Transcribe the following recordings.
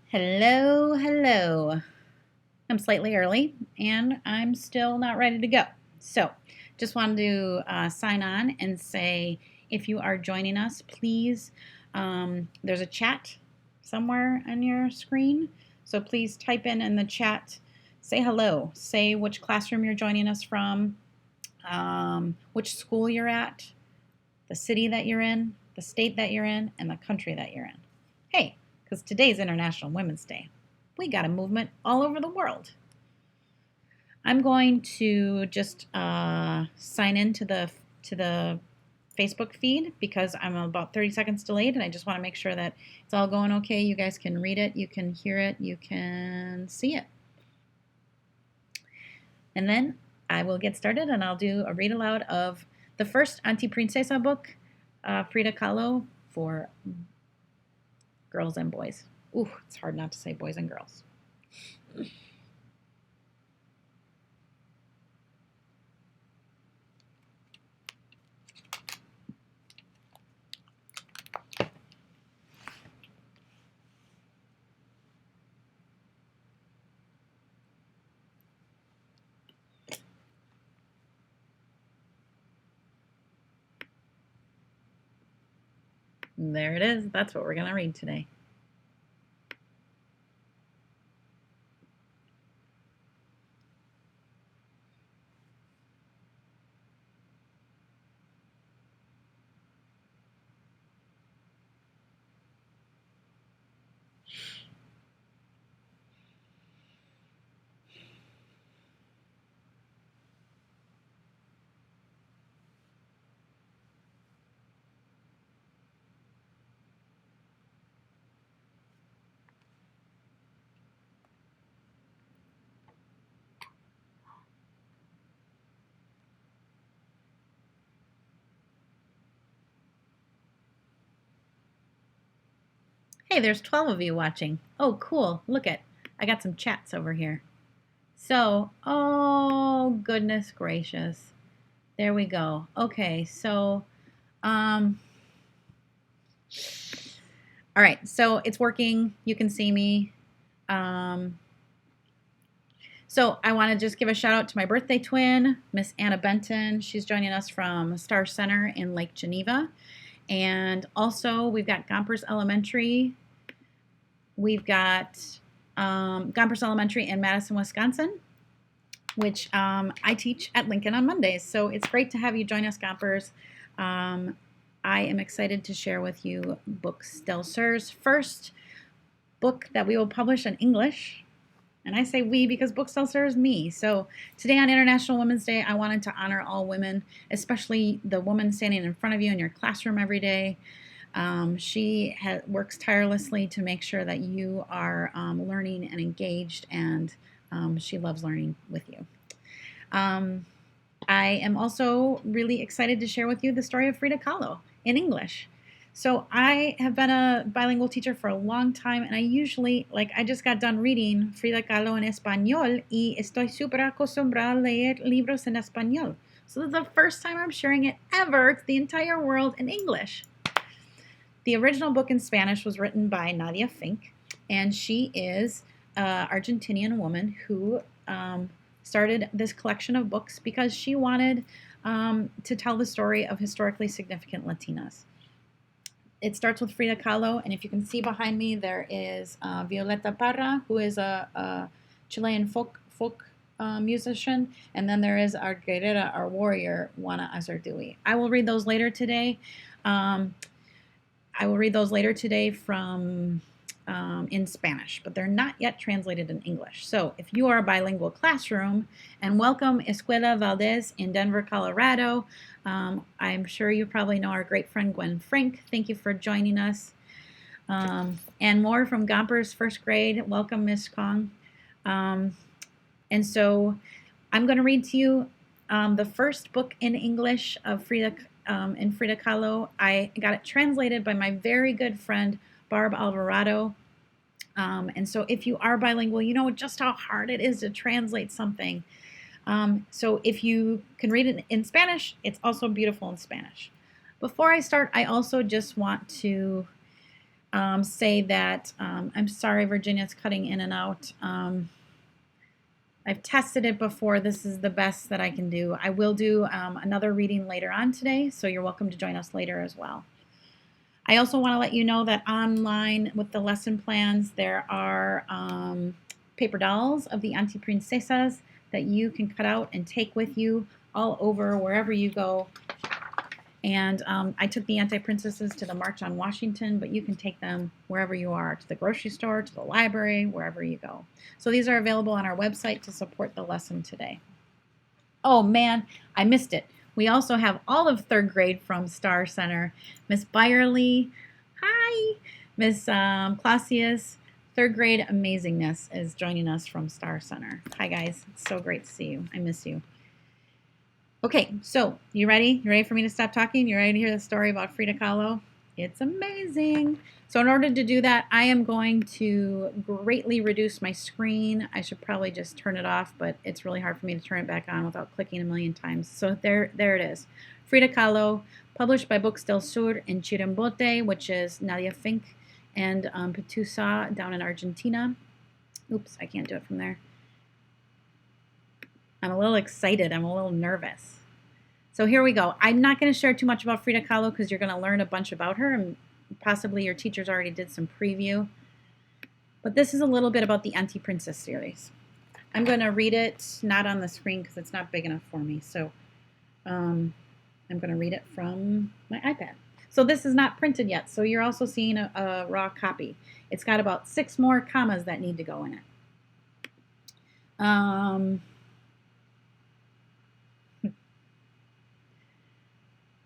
Hello, hello. I'm slightly early and I'm still not ready to go. So, just wanted to sign on and say if you are joining us, please, there's a chat somewhere on your screen. So, please type in the chat, say hello, say which classroom you're joining us from, which school you're at, the city that you're in, the state that you're in, and the country that you're in. Hey, because today's International Women's Day. We got a movement all over the world. I'm going to just sign in to the Facebook feed because I'm about 30 seconds delayed and I just want to make sure that it's all going okay. You guys can read it, you can hear it, you can see it. And then I will get started and I'll do a read aloud of the first Anti-Princesa book, Frida Kahlo, for girls and boys. Ooh, it's hard not to say boys and girls. There it is. That's what we're going to read today. Hey, there's 12 of you watching. Oh, cool. Look at, I got some chats over here. So, oh, goodness gracious. There we go. Okay, so, all right, so it's working. You can see me. So I want to just give a shout out to my birthday twin, Miss Anna Benton. She's joining us from Star Center in Lake Geneva. And also we've got Gompers Elementary. We've got Gompers Elementary in Madison, Wisconsin, which I teach at Lincoln on Mondays. So it's great to have you join us, Gompers. I am excited to share with you Books Del Sur's first book that we will publish in English. And I say we because Books Del Sur is me. So today on International Women's Day, I wanted to honor all women, especially the woman standing in front of you in your classroom every day. She works tirelessly to make sure that you are learning and engaged, and she loves learning with you. I am also really excited to share with you the story of Frida Kahlo in English. So I have been a bilingual teacher for a long time, and I usually, I just got done reading Frida Kahlo en español y estoy súper acostumbrada a leer libros en español. So this is the first time I'm sharing it ever to the entire world in English. The original book in Spanish was written by Nadia Fink, and she is an Argentinian woman who started this collection of books because she wanted to tell the story of historically significant Latinas. It starts with Frida Kahlo, and if you can see behind me, there is Violeta Parra, who is a Chilean folk musician, and then there is our guerrera, our warrior, Juana Azurduy. I will read those later today. From in Spanish, but they're not yet translated in English. So if you are a bilingual classroom, and welcome Escuela Valdez in Denver, Colorado. I'm sure you probably know our great friend Gwen Frank. Thank you for joining us. And more from Gompers first grade. Welcome, Miss Kong. And so I'm going to read to you the first book in English of Frida Kahlo. I got it translated by my very good friend Barb Alvarado. And so if you are bilingual, you know just how hard it is to translate something. So if you can read it in Spanish, it's also beautiful in Spanish. Before I start, I also just want to say that I'm sorry, Virginia, it's cutting in and out. I've tested it before. This is the best that I can do. I will do another reading later on today, so you're welcome to join us later as well. I also want to let you know that online with the lesson plans, there are paper dolls of the Anti-Princesas that you can cut out and take with you all over wherever you go. And I took the Anti-Princesas to the March on Washington, but you can take them wherever you are, to the grocery store, to the library, wherever you go. So these are available on our website to support the lesson today. Oh man, I missed it. We also have all of third grade from Star Center. Miss Byerly, hi. Miss Clausius, third grade amazingness is joining us from Star Center. Hi guys, it's so great to see you. I miss you. Okay, so you ready? You ready for me to stop talking? You ready to hear the story about Frida Kahlo? It's amazing. So in order to do that, I am going to greatly reduce my screen. I should probably just turn it off, but it's really hard for me to turn it back on without clicking a million times. So there it is. Frida Kahlo, published by Books del Sur in Chirimbote, which is Nadia Fink and Petusa down in Argentina. Oops, I can't do it from there. I'm a little excited. I'm a little nervous. So here we go. I'm not going to share too much about Frida Kahlo because you're going to learn a bunch about her, and possibly your teachers already did some preview. But this is a little bit about the Anti-Princesa series. I'm going to read it not on the screen because it's not big enough for me. So I'm going to read it from my iPad. So this is not printed yet, so you're also seeing a raw copy. It's got about 6 more commas that need to go in it.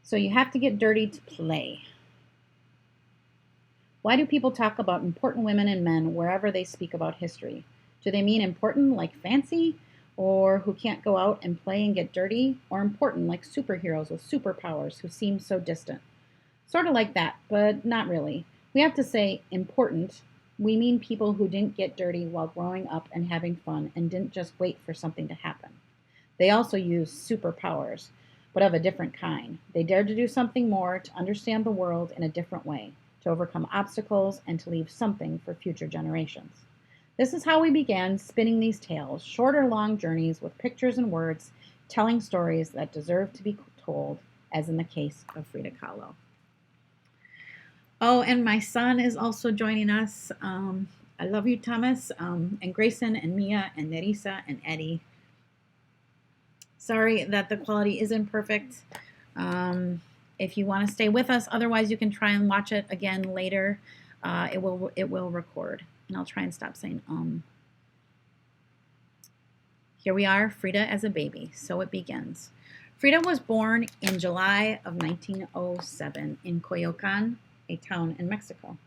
So you have to get dirty to play. Why do people talk about important women and men wherever they speak about history? Do they mean important like fancy, or who can't go out and play and get dirty, or important like superheroes with superpowers who seem so distant? Sort of like that, but not really. We have to say important. We mean people who didn't get dirty while growing up and having fun and didn't just wait for something to happen. They also use superpowers, but of a different kind. They dared to do something more, to understand the world in a different way, to overcome obstacles, and to leave something for future generations. This is how we began spinning these tales, short or long journeys with pictures and words, telling stories that deserve to be told, as in the case of Frida Kahlo. Oh, and my son is also joining us. I love you, Thomas, and Grayson, and Mia, and Nerissa, and Eddie. Sorry that the quality isn't perfect. If you want to stay with us, otherwise you can try and watch it again later. It will record, and I'll try and stop saying Here we are, Frida as a baby. So it begins. Frida was born in July of 1907 in Coyoacan, a town in Mexico.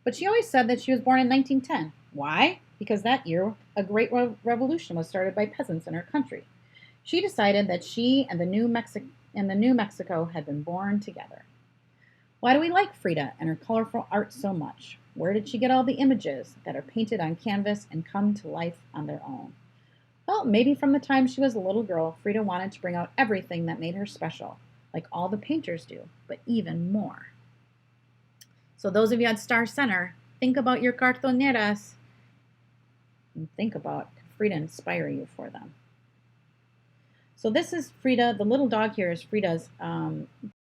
But she always said that she was born in 1910. Why? Because that year a great revolution was started by peasants in her country. She decided that she and the New Mexico had been born together. Why do we like Frida and her colorful art so much? Where did she get all the images that are painted on canvas and come to life on their own? Well, maybe from the time she was a little girl, Frida wanted to bring out everything that made her special, like all the painters do, but even more. So those of you at Star Center, think about your cartoneras and think about Frida inspire you for them. So this is Frida. The little dog here is Frida's